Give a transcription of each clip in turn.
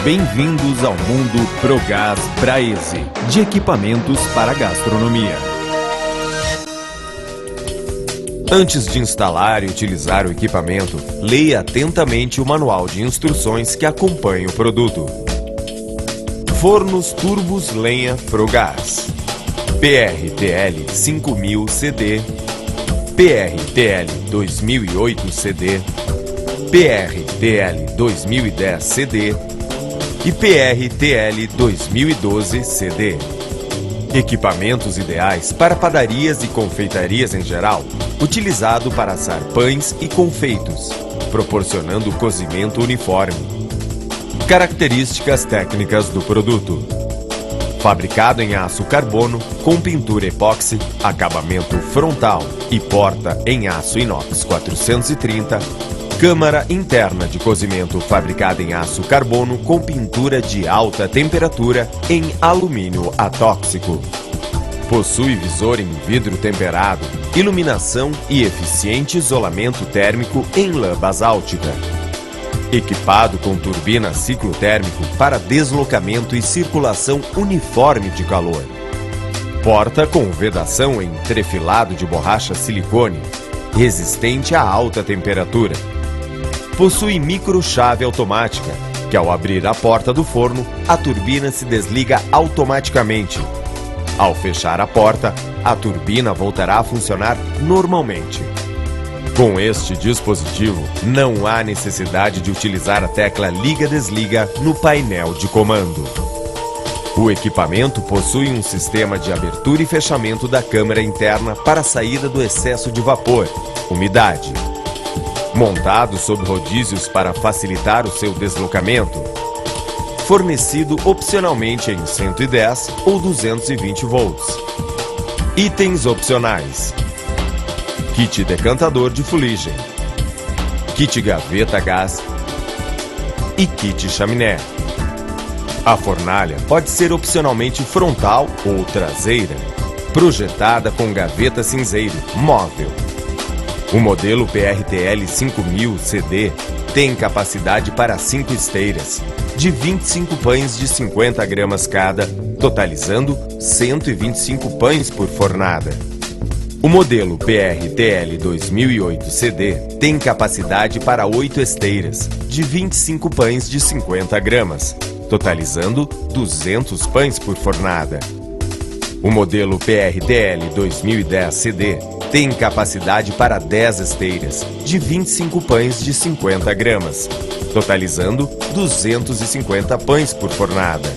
Bem-vindos ao mundo Progás Braese, de equipamentos para gastronomia. Antes de instalar e utilizar o equipamento, leia atentamente o manual de instruções que acompanha o produto. Fornos turbos lenha Progás, PRTL 5000 CD, PRTL 2008 CD, PRTL 2010 CD e PRTL 2012 CD. Equipamentos ideais para padarias e confeitarias em geral, utilizado para assar pães e confeitos, proporcionando cozimento uniforme. Características técnicas do produto: fabricado em aço carbono, com pintura epóxi, acabamento frontal e porta em aço inox 430, câmara interna de cozimento fabricada em aço carbono com pintura de alta temperatura em alumínio atóxico. Possui visor em vidro temperado, iluminação e eficiente isolamento térmico em lã basáltica. Equipado com turbina ciclo térmico para deslocamento e circulação uniforme de calor. Porta com vedação em trefilado de borracha silicone, resistente a alta temperatura. Possui microchave automática, que ao abrir a porta do forno, a turbina se desliga automaticamente. Ao fechar a porta, a turbina voltará a funcionar normalmente. Com este dispositivo, não há necessidade de utilizar a tecla liga-desliga no painel de comando. O equipamento possui um sistema de abertura e fechamento da câmara interna para a saída do excesso de vapor, umidade. Montado sob rodízios para facilitar o seu deslocamento. Fornecido opcionalmente em 110 ou 220 volts. Itens opcionais: kit decantador de fuligem, kit gaveta gás e kit chaminé. A fornalha pode ser opcionalmente frontal ou traseira, projetada com gaveta cinzeiro móvel. O modelo PRTL 5000 CD tem capacidade para 5 esteiras, de 25 pães de 50 gramas cada, totalizando 125 pães por fornada. O modelo PRTL 2008 CD tem capacidade para 8 esteiras, de 25 pães de 50 gramas, totalizando 200 pães por fornada. O modelo PRTL 2010 CD tem capacidade para 10 esteiras, de 25 pães de 50 gramas, totalizando 250 pães por fornada.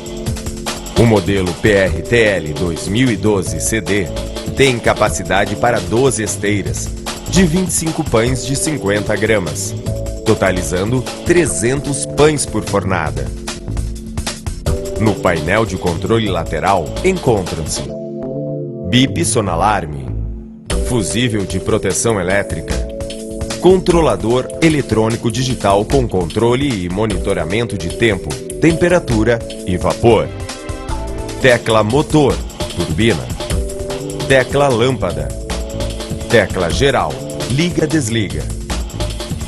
O modelo PRTL 2012 CD tem capacidade para 12 esteiras, de 25 pães de 50 gramas, totalizando 300 pães por fornada. No painel de controle lateral encontram-se bip sonalarme, fusível de proteção elétrica, controlador eletrônico digital com controle e monitoramento de tempo, temperatura e vapor, tecla motor, turbina, tecla lâmpada, tecla geral, liga-desliga.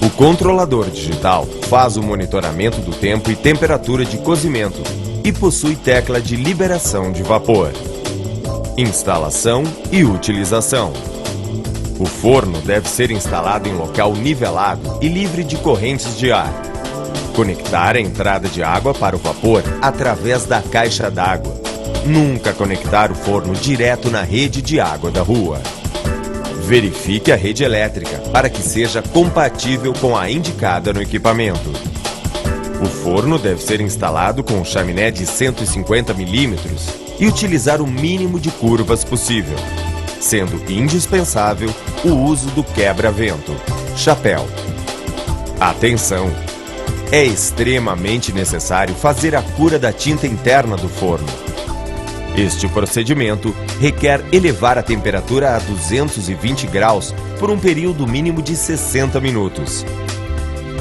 O controlador digital faz o monitoramento do tempo e temperatura de cozimento e possui tecla de liberação de vapor. Instalação e utilização. O forno deve ser instalado em local nivelado e livre de correntes de ar. Conectar a entrada de água para o vapor através da caixa d'água. Nunca conectar o forno direto na rede de água da rua. Verifique a rede elétrica para que seja compatível com a indicada no equipamento. O forno deve ser instalado com um chaminé de 150 mm e utilizar o mínimo de curvas possível, sendo indispensável o uso do quebra-vento, chapéu. Atenção! É extremamente necessário fazer a cura da tinta interna do forno. Este procedimento requer elevar a temperatura a 220 graus por um período mínimo de 60 minutos.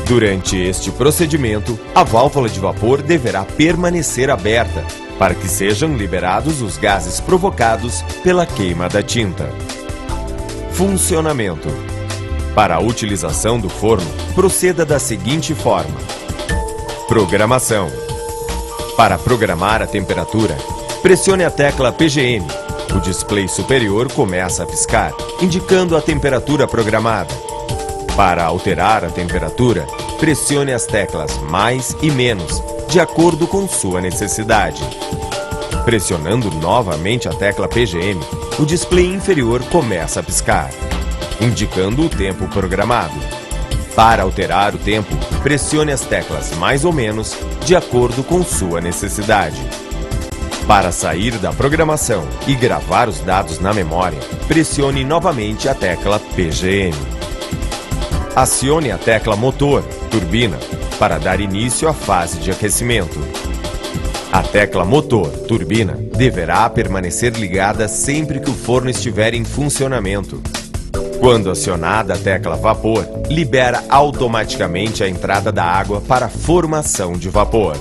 Durante este procedimento, a válvula de vapor deverá permanecer aberta para que sejam liberados os gases provocados pela queima da tinta. Funcionamento. Para a utilização do forno, proceda da seguinte forma: programação. Para programar a temperatura, pressione a tecla PGM. O display superior começa a piscar, indicando a temperatura programada. Para alterar a temperatura, pressione as teclas mais e menos, de acordo com sua necessidade. Pressionando novamente a tecla PGM, o display inferior começa a piscar, indicando o tempo programado. Para alterar o tempo, pressione as teclas mais ou menos, de acordo com sua necessidade. Para sair da programação e gravar os dados na memória, pressione novamente a tecla PGM. Acione a tecla motor, turbina, para dar início à fase de aquecimento. A tecla motor, turbina, deverá permanecer ligada sempre que o forno estiver em funcionamento. Quando acionada a tecla vapor, libera automaticamente a entrada da água para a formação de vapor.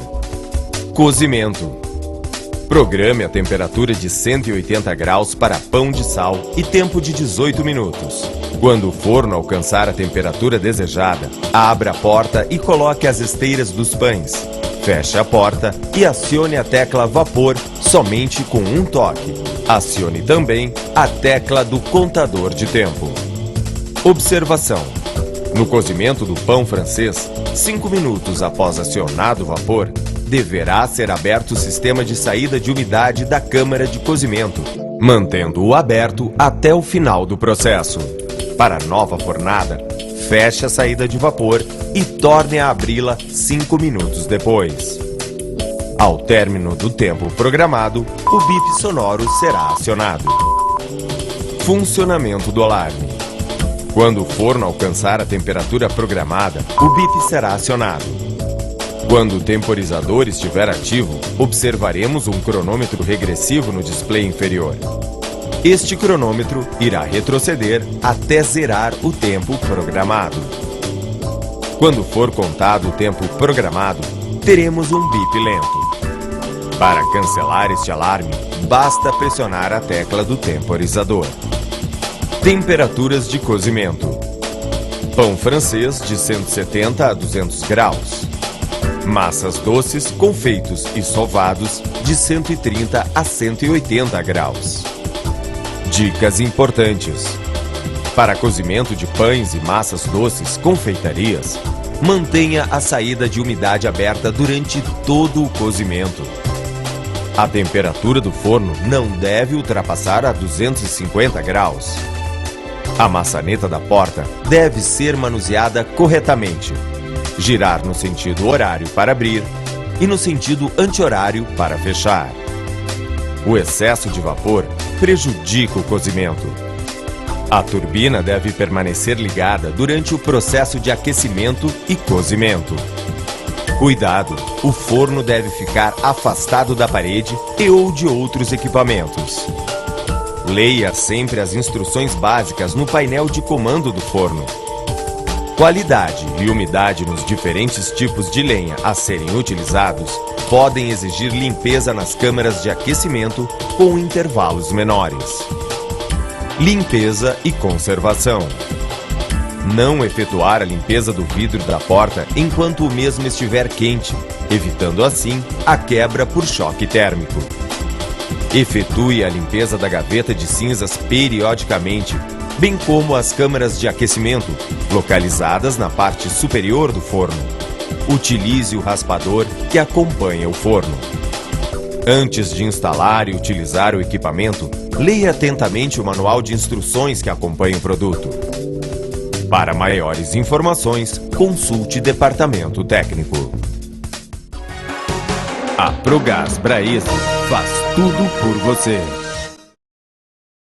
Cozimento. Programe a temperatura de 180 graus para pão de sal e tempo de 18 minutos. Quando o forno alcançar a temperatura desejada, abra a porta e coloque as esteiras dos pães. Feche a porta e acione a tecla vapor somente com um toque. Acione também a tecla do contador de tempo. Observação: no cozimento do pão francês, 5 minutos após acionado o vapor, deverá ser aberto o sistema de saída de umidade da câmara de cozimento, mantendo-o aberto até o final do processo. Para a nova fornada, feche a saída de vapor e torne a abri-la 5 minutos depois. Ao término do tempo programado, o bip sonoro será acionado. Funcionamento do alarme. Quando o forno alcançar a temperatura programada, o bip será acionado. Quando o temporizador estiver ativo, observaremos um cronômetro regressivo no display inferior. Este cronômetro irá retroceder até zerar o tempo programado. Quando for contado o tempo programado, teremos um bip lento. Para cancelar este alarme, basta pressionar a tecla do temporizador. Temperaturas de cozimento. Pão francês de 170 a 200 graus. Massas doces, confeitos e sovados de 130 a 180 graus. Dicas importantes. Para cozimento de pães e massas doces, confeitarias, mantenha a saída de umidade aberta durante todo o cozimento. A temperatura do forno não deve ultrapassar a 250 graus. A maçaneta da porta deve ser manuseada corretamente. Girar no sentido horário para abrir e no sentido anti-horário para fechar. O excesso de vapor prejudica o cozimento. A turbina deve permanecer ligada durante o processo de aquecimento e cozimento. Cuidado! O forno deve ficar afastado da parede e ou de outros equipamentos. Leia sempre as instruções básicas no painel de comando do forno. Qualidade e umidade nos diferentes tipos de lenha a serem utilizados podem exigir limpeza nas câmaras de aquecimento com intervalos menores. Limpeza e conservação. Não efetuar a limpeza do vidro da porta enquanto o mesmo estiver quente, evitando assim a quebra por choque térmico. Efetue a limpeza da gaveta de cinzas periodicamente, bem como as câmaras de aquecimento, localizadas na parte superior do forno. Utilize o raspador que acompanha o forno. Antes de instalar e utilizar o equipamento, leia atentamente o manual de instruções que acompanha o produto. Para maiores informações, consulte Departamento Técnico. A Progás Braesco faz tudo por você.